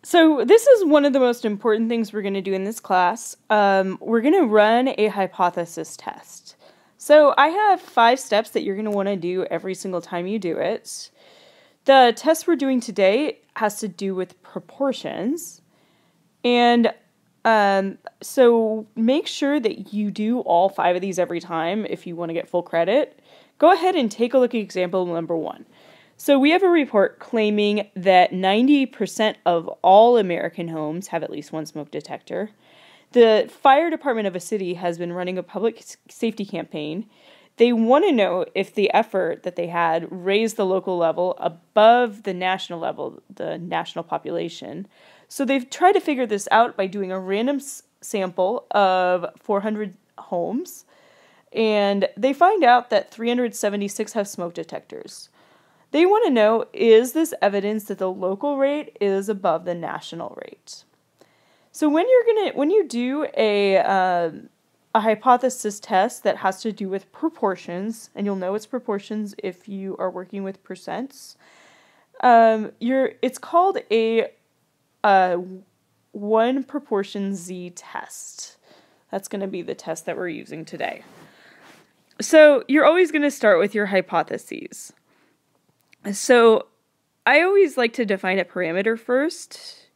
So this is one of the most important things we're going to do in this class. We're going to run a hypothesis test. So I have 5 steps that you're going to want to do every single time you do it. The test we're doing today has to do with proportions. And so make sure that you do all 5 of these every time if you want to get full credit. Go ahead and take a look at example number 1. So we have a report claiming that 90% of all American homes have at least one smoke detector. The fire department of a city has been running a public safety campaign. They want to know if the effort that they had raised the local level above the national level, the national population. So they've tried to figure this out by doing a random sample of 400 homes. And they find out that 376 have smoke detectors. They want to know, is this evidence that the local rate is above the national rate? So when you do a hypothesis test that has to do with proportions, and you'll know it's proportions if you are working with percents, it's called a 1 proportion Z test. That's going to be the test that we're using today. So you're always going to start with your hypotheses. So I always like to define a parameter first.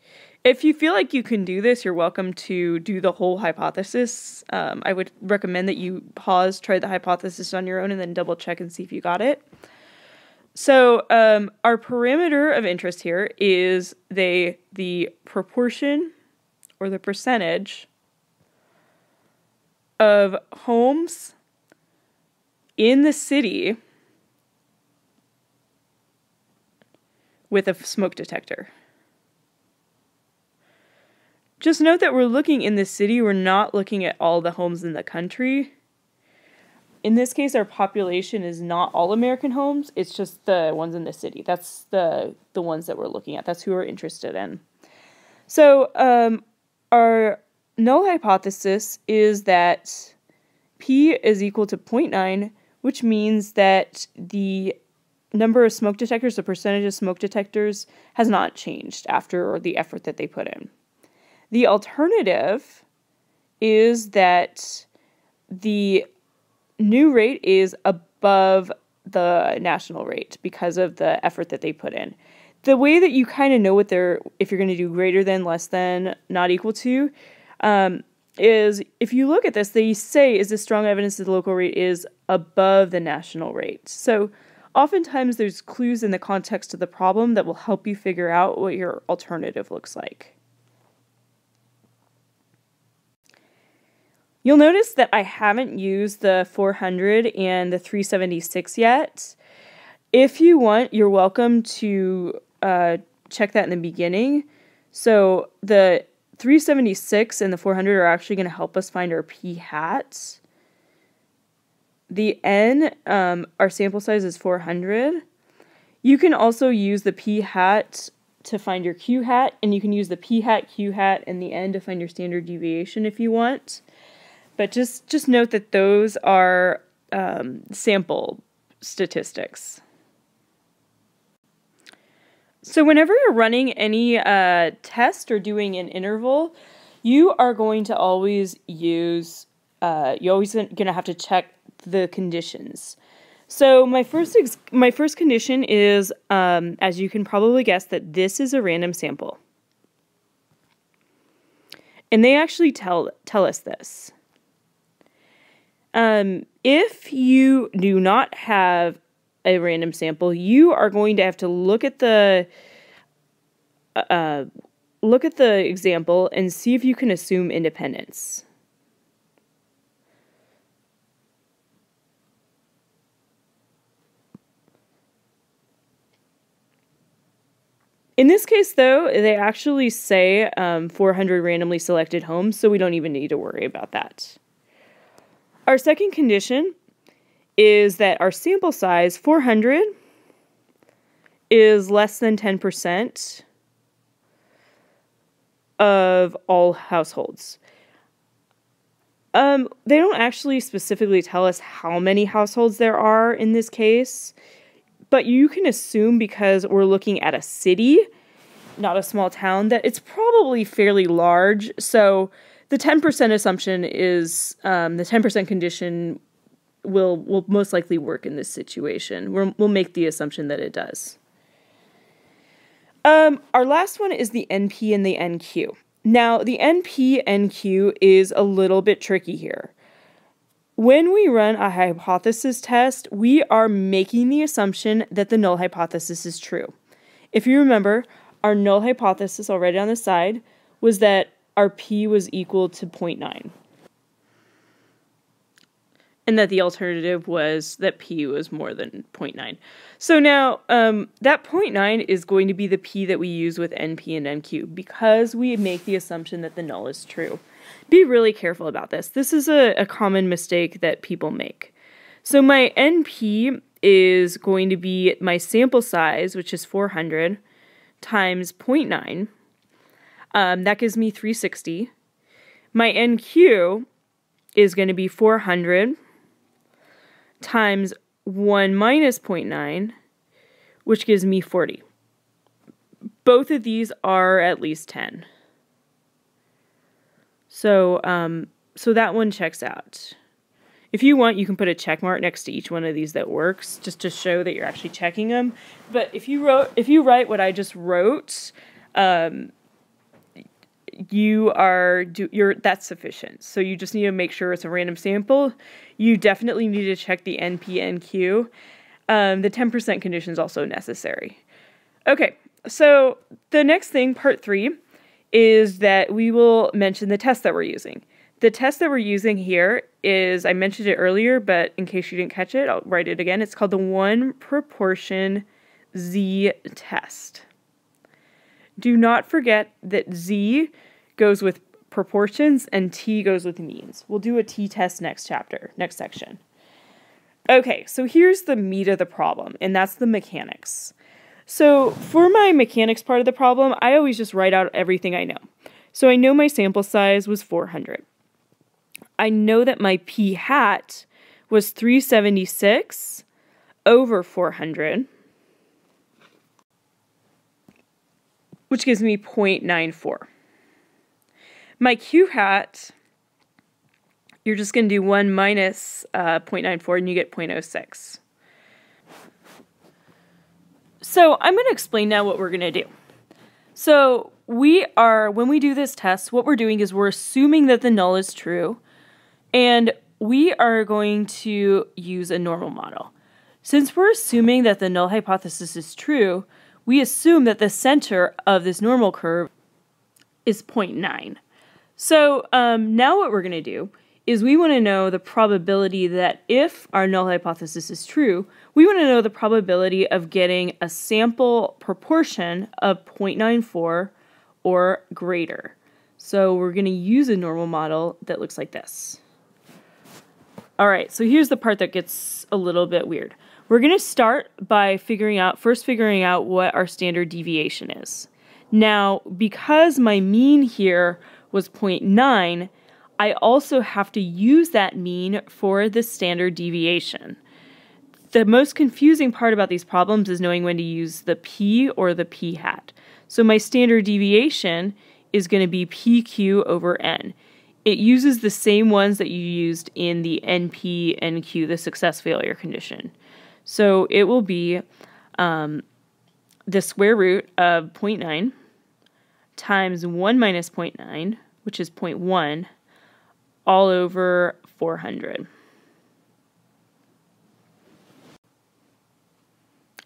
If you feel like you can do this, you're welcome to do the whole hypothesis. I would recommend that you pause, try the hypothesis on your own, and then double check and see if you got it. So our parameter of interest here is the proportion or the percentage of homes in the city with a smoke detector. Just note that we're looking in the city, we're not looking at all the homes in the country. In this case, our population is not all American homes, it's just the ones in the city. That's the ones that we're looking at. That's who we're interested in. So our null hypothesis is that P is equal to 0.9, which means that the number of smoke detectors, the percentage of smoke detectors, has not changed after the effort that they put in. The alternative is that the new rate is above the national rate because of the effort that they put in. The way that you kind of know if you're going to do greater than, less than, not equal to, is if you look at this, they say, is this strong evidence that the local rate is above the national rate? So oftentimes there's clues in the context of the problem that will help you figure out what your alternative looks like. You'll notice that I haven't used the 400 and the 376 yet. If you want, you're welcome to check that in the beginning. So the 376 and the 400 are actually going to help us find our p-hat. The n, our sample size is 400. You can also use the p-hat to find your q-hat, and you can use the p-hat, q-hat, and the n to find your standard deviation if you want. But just note that those are sample statistics. So whenever you're running any test or doing an interval, you are going to always use, you're always going to have to check the conditions. So my first condition is, as you can probably guess, that this is a random sample. And they actually tell us this. If you do not have a random sample, you are going to have to look at the example and see if you can assume independence. In this case, though, they actually say 400 randomly selected homes, so we don't even need to worry about that. Our second condition is that our sample size, 400, is less than 10% of all households. They don't actually specifically tell us how many households there are in this case, but you can assume because we're looking at a city not a small town, that it's probably fairly large. So the 10% assumption is, the 10% condition will most likely work in this situation. We'll make the assumption that it does. Our last one is the NP and the NQ. Now, the NP-NQ is a little bit tricky here. When we run a hypothesis test, we are making the assumption that the null hypothesis is true. If you remember, our null hypothesis, I'll write it on the side, was that our P was equal to 0.9. And that the alternative was that P was more than 0.9. So now, that 0.9 is going to be the P that we use with NP and NQ because we make the assumption that the null is true. Be really careful about this. This is a common mistake that people make. So my NP is going to be my sample size, which is 400, times 0.9. That gives me 360. My NQ is going to be 400 times 1 minus 0.9, which gives me 40. Both of these are at least 10. So that one checks out. If you want, you can put a check mark next to each one of these that works, just to show that you're actually checking them. But if you write what I just wrote, that's sufficient. So you just need to make sure it's a random sample. You definitely need to check the NP-NQ. The 10% condition is also necessary. Okay, so the next thing, part 3, is that we will mention the test that we're using. The test that we're using here is, I mentioned it earlier, but in case you didn't catch it, I'll write it again. It's called the one proportion Z test. Do not forget that Z goes with proportions and T goes with means. We'll do a T test next section. Okay, so here's the meat of the problem, and that's the mechanics. So for my mechanics part of the problem, I always just write out everything I know. So I know my sample size was 400. I know that my P hat was 376 over 400, which gives me 0.94. My Q hat, you're just going to do 1 minus 0.94 and you get 0.06. So I'm going to explain now what we're going to do. So when we do this test, what we're doing is we're assuming that the null is true, and we are going to use a normal model. Since we're assuming that the null hypothesis is true, we assume that the center of this normal curve is 0.9. So now what we're going to do is we want to know the probability that if our null hypothesis is true, we want to know the probability of getting a sample proportion of 0.94 or greater. So we're going to use a normal model that looks like this. All right, so here's the part that gets a little bit weird. We're going to start by figuring out what our standard deviation is. Now, because my mean here was 0.9, I also have to use that mean for the standard deviation. The most confusing part about these problems is knowing when to use the P or the P hat. So my standard deviation is going to be PQ over N. It uses the same ones that you used in the NP-NQ, the success-failure condition. So it will be the square root of 0.9 times 1 minus 0.9, which is 0.1, all over 400.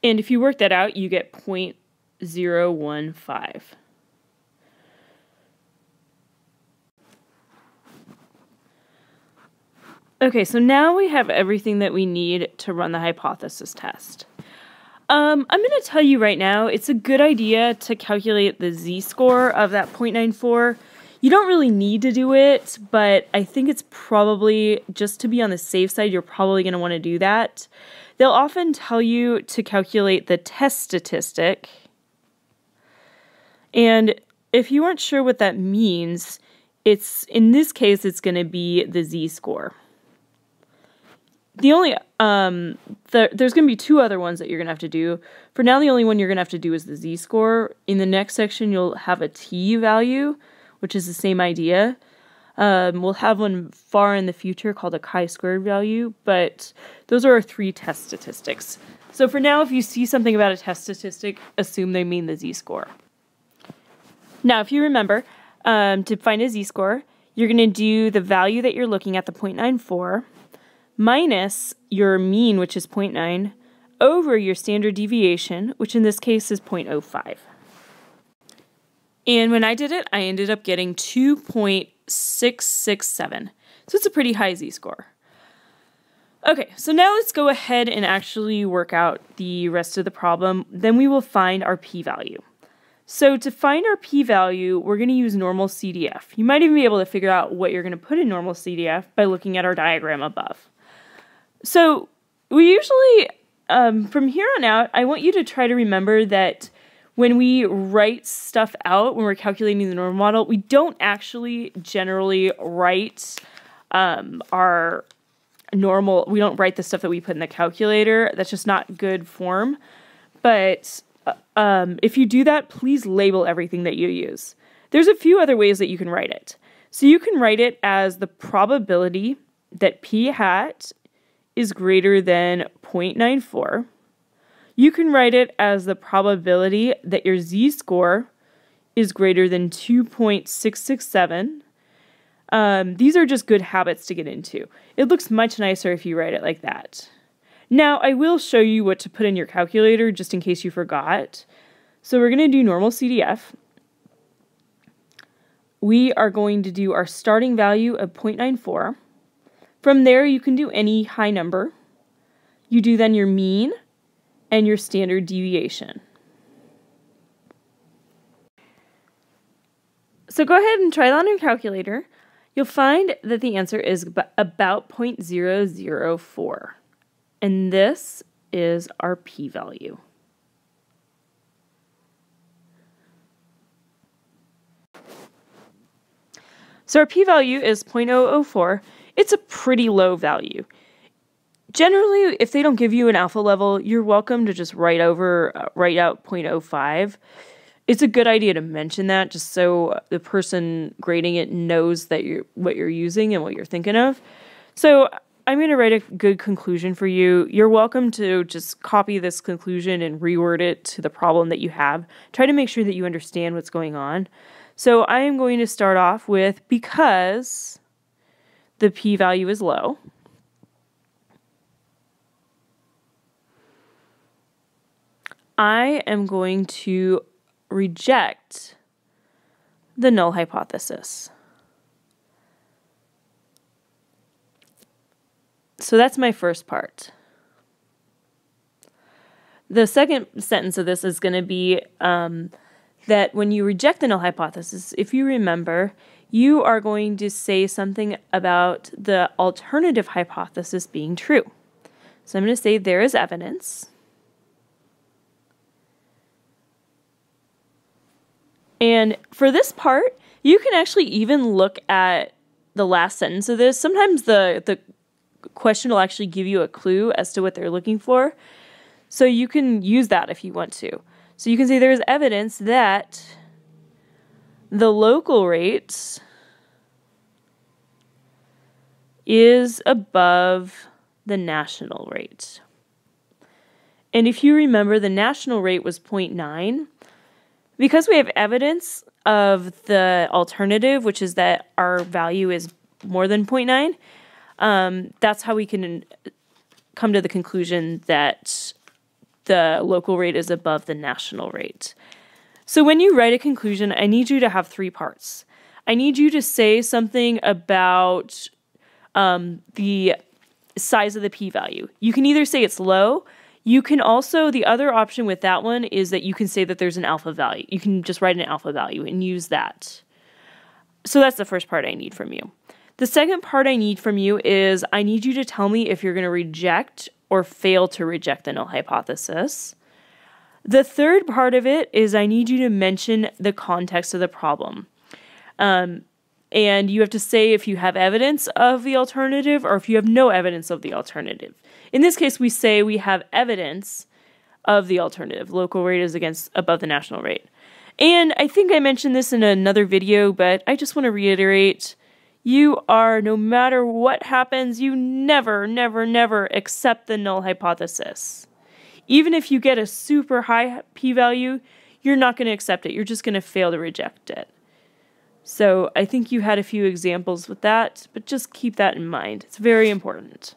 And if you work that out, you get 0.015. Okay, so now we have everything that we need to run the hypothesis test. I'm going to tell you right now, it's a good idea to calculate the z-score of that 0.94. You don't really need to do it, but I think it's probably, just to be on the safe side, you're probably going to want to do that. They'll often tell you to calculate the test statistic. And if you aren't sure what that means, in this case, it's going to be the z-score. The only, there's going to be two other ones that you're going to have to do. For now, the only one you're going to have to do is the z-score. In the next section, you'll have a t-value, which is the same idea. We'll have one far in the future called a chi-squared value, but those are our 3 test statistics. So for now, if you see something about a test statistic, assume they mean the z-score. Now, if you remember, to find a z-score, you're going to do the value that you're looking at, the 0.94, minus your mean, which is 0.9, over your standard deviation, which in this case is 0.05. And when I did it, I ended up getting 2.667. So it's a pretty high z-score. Okay, so now let's go ahead and actually work out the rest of the problem. Then we will find our p-value. So to find our p-value, we're going to use normal CDF. You might even be able to figure out what you're going to put in normal CDF by looking at our diagram above. So we usually, from here on out, I want you to try to remember that when we write stuff out, when we're calculating the normal model, we don't actually generally write our normal, we don't write the stuff that we put in the calculator. That's just not good form. But if you do that, please label everything that you use. There's a few other ways that you can write it. So you can write it as the probability that p hat is greater than 0.94. You can write it as the probability that your z-score is greater than 2.667. These are just good habits to get into. It looks much nicer if you write it like that. Now, I will show you what to put in your calculator just in case you forgot. So we're going to do normal CDF. We are going to do our starting value of 0.94. From there, you can do any high number. You do then your mean and your standard deviation. So go ahead and try that on your calculator. You'll find that the answer is about 0.004. And this is our p-value. So our p-value is 0.004. It's a pretty low value. Generally, if they don't give you an alpha level, you're welcome to just write out 0.05. It's a good idea to mention that just so the person grading it knows that what you're using and what you're thinking of. So I'm going to write a good conclusion for you. You're welcome to just copy this conclusion and reword it to the problem that you have. Try to make sure that you understand what's going on. So I am going to start off with because the p-value is low. I am going to reject the null hypothesis. So that's my first part. The second sentence of this is going to be that when you reject the null hypothesis, if you remember, you are going to say something about the alternative hypothesis being true. So I'm going to say there is evidence. And for this part, you can actually even look at the last sentence of this. Sometimes the question will actually give you a clue as to what they're looking for. So you can use that if you want to. So you can say there is evidence that the local rate is above the national rate. And if you remember, the national rate was 0.9. Because we have evidence of the alternative, which is that our value is more than 0.9, that's how we can come to the conclusion that the local rate is above the national rate. So when you write a conclusion, I need you to have 3 parts. I need you to say something about the size of the p-value. You can either say it's low. You can also, the other option with that one is that you can say that there's an alpha value. You can just write an alpha value and use that. So that's the first part I need from you. The second part I need from you is I need you to tell me if you're going to reject or fail to reject the null hypothesis. The third part of it is I need you to mention the context of the problem. And you have to say if you have evidence of the alternative or if you have no evidence of the alternative. In this case, we say we have evidence of the alternative. Local rate is above the national rate. And I think I mentioned this in another video, but I just want to reiterate, no matter what happens, you never, never, never accept the null hypothesis. Even if you get a super high p-value, you're not going to accept it. You're just going to fail to reject it. So I think you had a few examples with that, but just keep that in mind. It's very important.